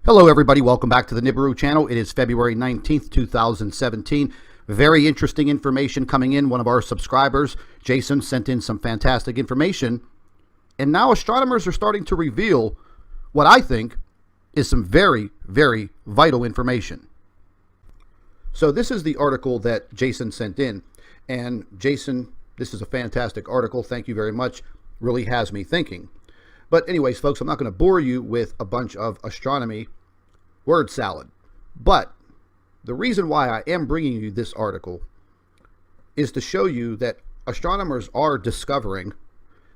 Hello everybody, welcome back to the NIBIRU channel. It is February 19th, 2017. Very interesting information coming in. One of our subscribers, Jason, sent in some fantastic information. And now astronomers are starting to reveal what I think is some very, very vital information. So this is the article that Jason sent in. And Jason, this is a fantastic article. Thank you very much. Really has me thinking. But anyways, folks, I'm not going to bore you with a bunch of astronomy word salad. But the reason why I am bringing you this article is to show you that astronomers are discovering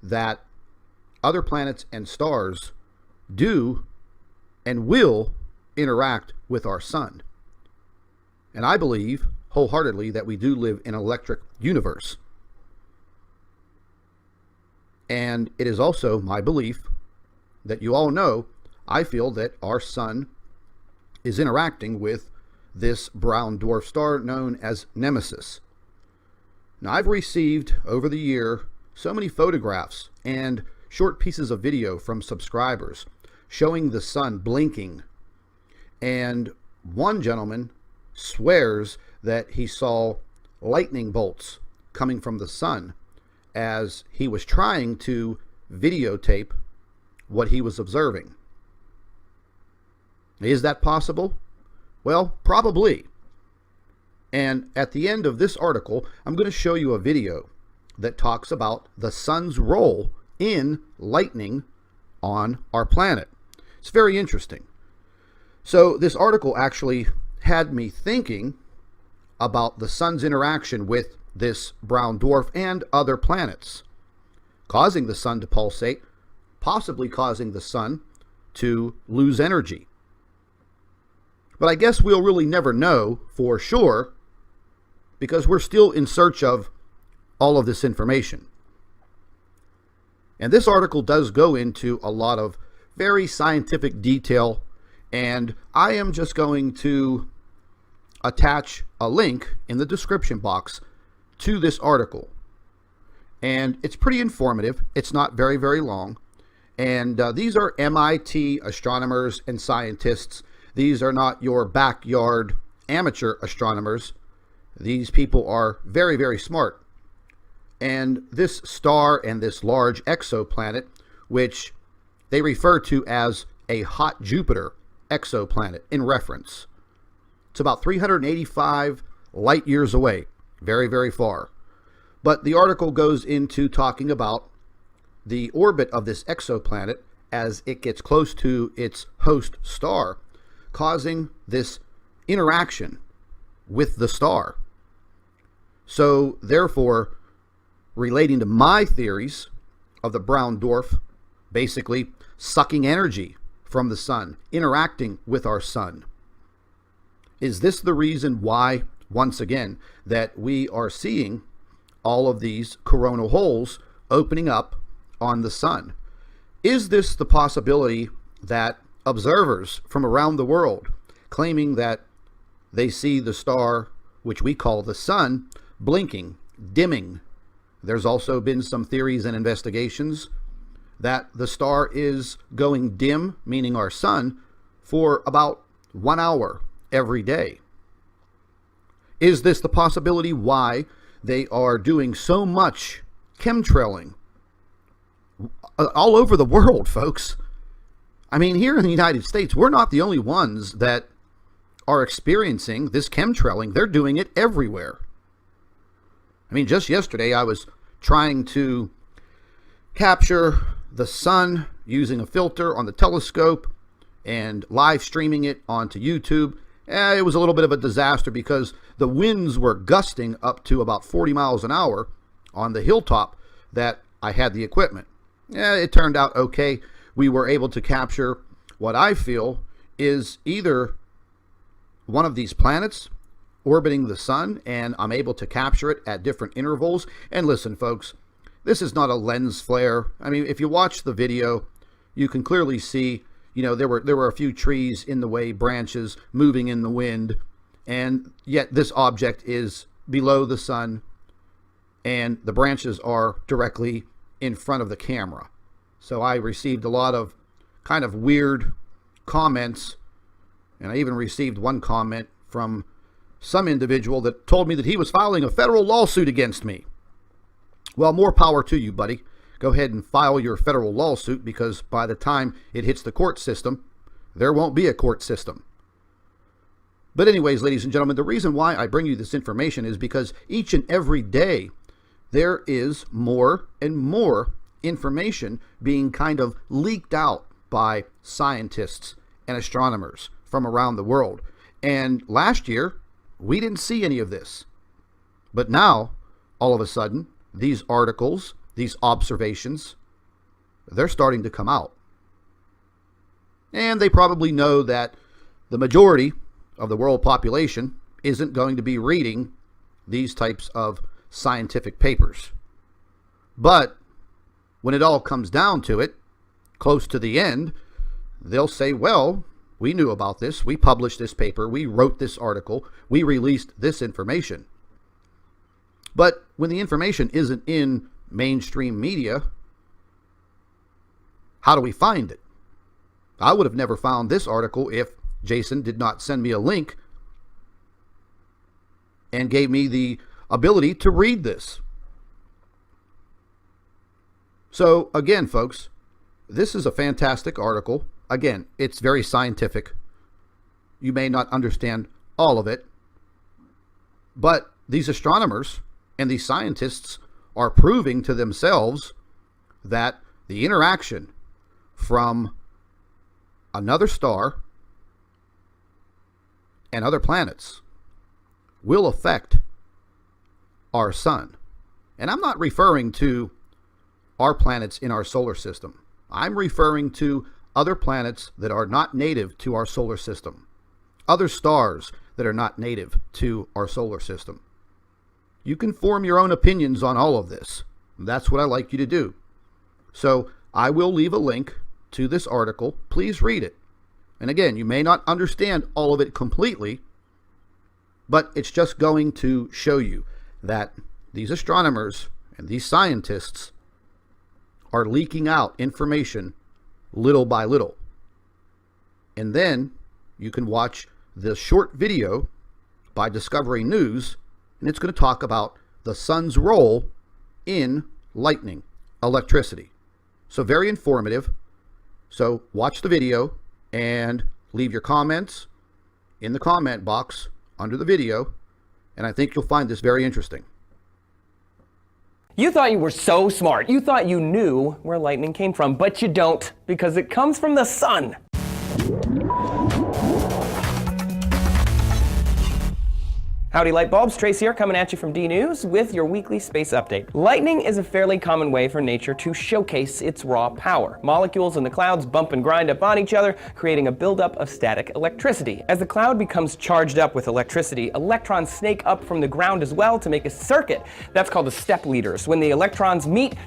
that other planets and stars do and will interact with our sun. And I believe wholeheartedly that we do live in an electric universe. And it is also my belief that you all know, I feel that our sun is interacting with this brown dwarf star known as Nemesis. Now, I've received over the year so many photographs and short pieces of video from subscribers showing the sun blinking. And one gentleman swears that he saw lightning bolts coming from the sun as he was trying to videotape what he was observing. Is that possible? Well, probably. And at the end of this article, I'm going to show you a video that talks about the sun's role in lightning on our planet. It's very interesting. So this article actually had me thinking about the sun's interaction with this brown dwarf and other planets, causing the sun to pulsate, possibly causing the sun to lose energy. But I guess we'll really never know for sure because we're still in search of all of this information. And this article does go into a lot of very scientific detail, and I am just going to attach a link in the description box to this article. And it's pretty informative. It's not very, very long. And these are MIT astronomers and scientists. These are not your backyard amateur astronomers. These people are very, very smart. And this star and this large exoplanet, which they refer to as a hot Jupiter exoplanet in reference, it's about 385 light years away. Very, very far. But the article goes into talking about the orbit of this exoplanet as it gets close to its host star, causing this interaction with the star. So therefore, relating to my theories of the brown dwarf basically sucking energy from the sun, interacting with our sun. Is this the reason why, once again, that we are seeing all of these coronal holes opening up on the sun? Is this the possibility that observers from around the world claiming that they see the star, which we call the sun, blinking, dimming? There's also been some theories and investigations that the star is going dim, meaning our sun, for about 1 hour every day. Is this the possibility why they are doing so much chemtrailing all over the world, folks? I mean, here in the United States, we're not the only ones that are experiencing this chemtrailing. They're doing it everywhere. I mean, just yesterday, I was trying to capture the sun using a filter on the telescope and live streaming it onto YouTube. It was a little bit of a disaster because the winds were gusting up to about 40 miles an hour on the hilltop that I had the equipment. It turned out okay. We were able to capture what I feel is either one of these planets orbiting the sun, and I'm able to capture it at different intervals. And listen, folks, this is not a lens flare. I mean, if you watch the video, you can clearly see, you know, there were a few trees in the way, branches moving in the wind, and yet this object is below the sun, and the branches are directly in front of the camera. So I received a lot of kind of weird comments And I even received one comment from some individual that told me that he was filing a federal lawsuit against me. Well, more power to you, buddy. Go ahead and file your federal lawsuit, because by the time it hits the court system, there won't be a court system. But anyways, ladies and gentlemen, the reason why I bring you this information is because each and every day there is more and more information being kind of leaked out by scientists and astronomers from around the world. And last year, we didn't see any of this. But now, all of a sudden, these articles, these observations, they're starting to come out. And they probably know that the majority of the world population isn't going to be reading these types of scientific papers. But when it all comes down to it, close to the end, they'll say, well, we knew about this, we published this paper, we wrote this article, we released this information. But when the information isn't in mainstream media, how do we find it? I would have never found this article if Jason did not send me a link and gave me the ability to read this. So again, folks, this is a fantastic article. Again, it's very scientific. You may not understand all of it, but these astronomers and these scientists are proving to themselves that the interaction from another star and other planets will affect our sun. And I'm not referring to our planets in our solar system. I'm referring to other planets that are not native to our solar system, other stars that are not native to our solar system. You can form your own opinions on all of this. That's what I like you to do. So I will leave a link to this article. Please read it. And again, you may not understand all of it completely, but it's just going to show you that these astronomers and these scientists are leaking out information little by little. And then you can watch the short video by Discovery News, and it's going to talk about the sun's role in lightning, electricity. So very informative. So watch the video and leave your comments in the comment box under the video, and I think you'll find this very interesting. You thought you were so smart. You thought you knew where lightning came from, but you don't, because it comes from the sun. Howdy light bulbs, Trace here coming at you from D News with your weekly space update. Lightning is a fairly common way for nature to showcase its raw power. Molecules in the clouds bump and grind up on each other, creating a buildup of static electricity. As the cloud becomes charged up with electricity, electrons snake up from the ground as well to make a circuit. That's called the step leaders. When the electrons meet,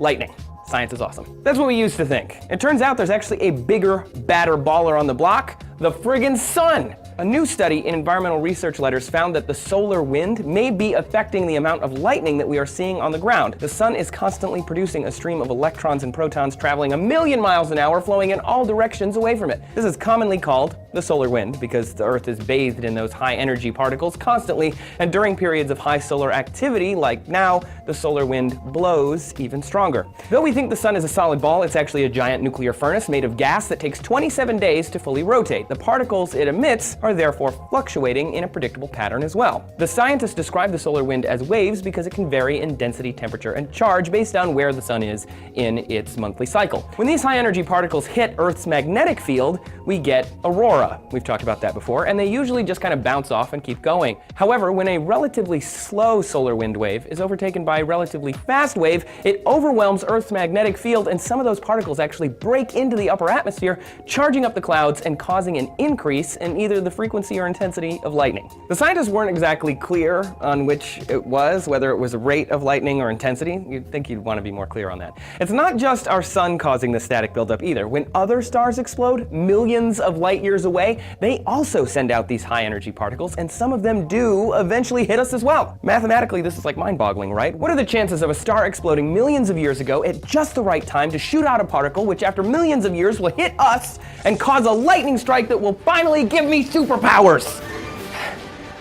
lightning. Science is awesome. That's what we used to think. It turns out there's actually a bigger, badder baller on the block, the friggin' sun. A new study in environmental research letters found that the solar wind may be affecting the amount of lightning that we are seeing on the ground. The sun is constantly producing a stream of electrons and protons traveling 1,000,000 miles an hour, flowing in all directions away from it. This is commonly called the solar wind because the Earth is bathed in those high energy particles constantly, and during periods of high solar activity, like now, the solar wind blows even stronger. Though we think the sun is a solid ball, it's actually a giant nuclear furnace made of gas that takes 27 days to fully rotate. The particles it emits are therefore fluctuating in a predictable pattern as well. The scientists describe the solar wind as waves because it can vary in density, temperature, and charge based on where the sun is in its monthly cycle. When these high energy particles hit Earth's magnetic field, we get aurora. We've talked about that before, and they usually just kind of bounce off and keep going. However, when a relatively slow solar wind wave is overtaken by a relatively fast wave, it overwhelms Earth's magnetic field, and some of those particles actually break into the upper atmosphere, charging up the clouds and causing an increase in either the frequency or intensity of lightning. The scientists weren't exactly clear on which it was, whether it was a rate of lightning or intensity. You'd think you'd want to be more clear on that. It's not just our sun causing the static buildup either. When other stars explode millions of light years away, they also send out these high-energy particles, and some of them do eventually hit us as well. Mathematically, this is like mind-boggling, right? What are the chances of a star exploding millions of years ago at just the right time to shoot out a particle which after millions of years will hit us and cause a lightning strike that will finally give me superpowers?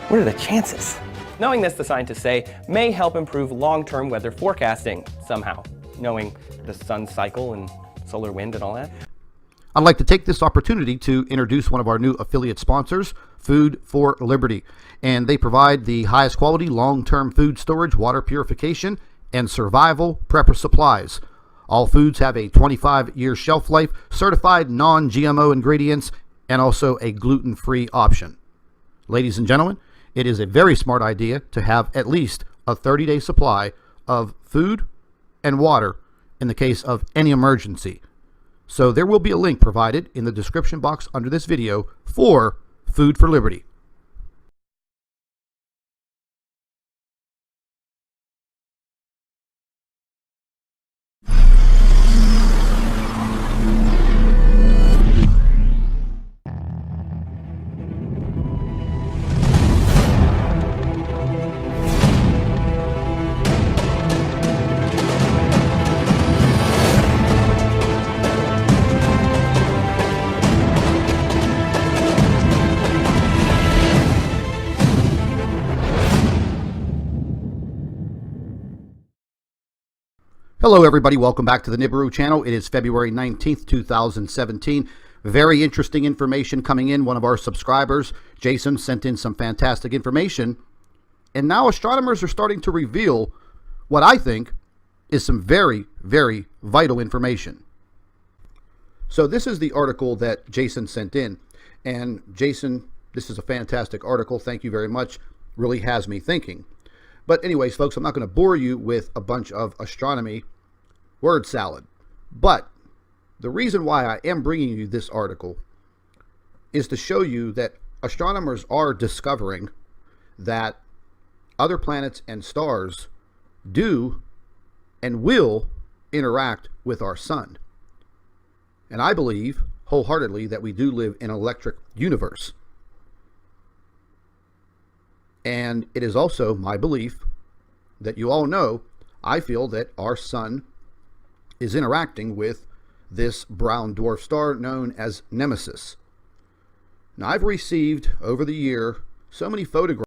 What are the chances? Knowing this, the scientists say, may help improve long-term weather forecasting somehow, knowing the sun's cycle and solar wind and all that. I'd like to take this opportunity to introduce one of our new affiliate sponsors, Food for Liberty. And they provide the highest quality long-term food storage, water purification, and survival prepper supplies. All foods have a 25-year shelf life, certified non-GMO ingredients, and also a gluten-free option. Ladies and gentlemen, it is a very smart idea to have at least a 30-day supply of food and water in the case of any emergency. So there will be a link provided in the description box under this video for Food for Liberty. Hello everybody, welcome back to the NIBIRU channel. It is February 19th, 2017. Very interesting information coming in. One of our subscribers, Jason, sent in some fantastic information. And now astronomers are starting to reveal what I think is some very, very vital information. So this is the article that Jason sent in. And Jason, this is a fantastic article. Thank you very much. Really has me thinking. But anyways, folks, I'm not going to bore you with a bunch of astronomy word salad. But the reason why I am bringing you this article is to show you that astronomers are discovering that other planets and stars do and will interact with our sun. And I believe wholeheartedly that we do live in an electric universe. And it is also my belief that you all know, I feel that our sun is interacting with this brown dwarf star known as Nemesis. Now, I've received over the year so many photographs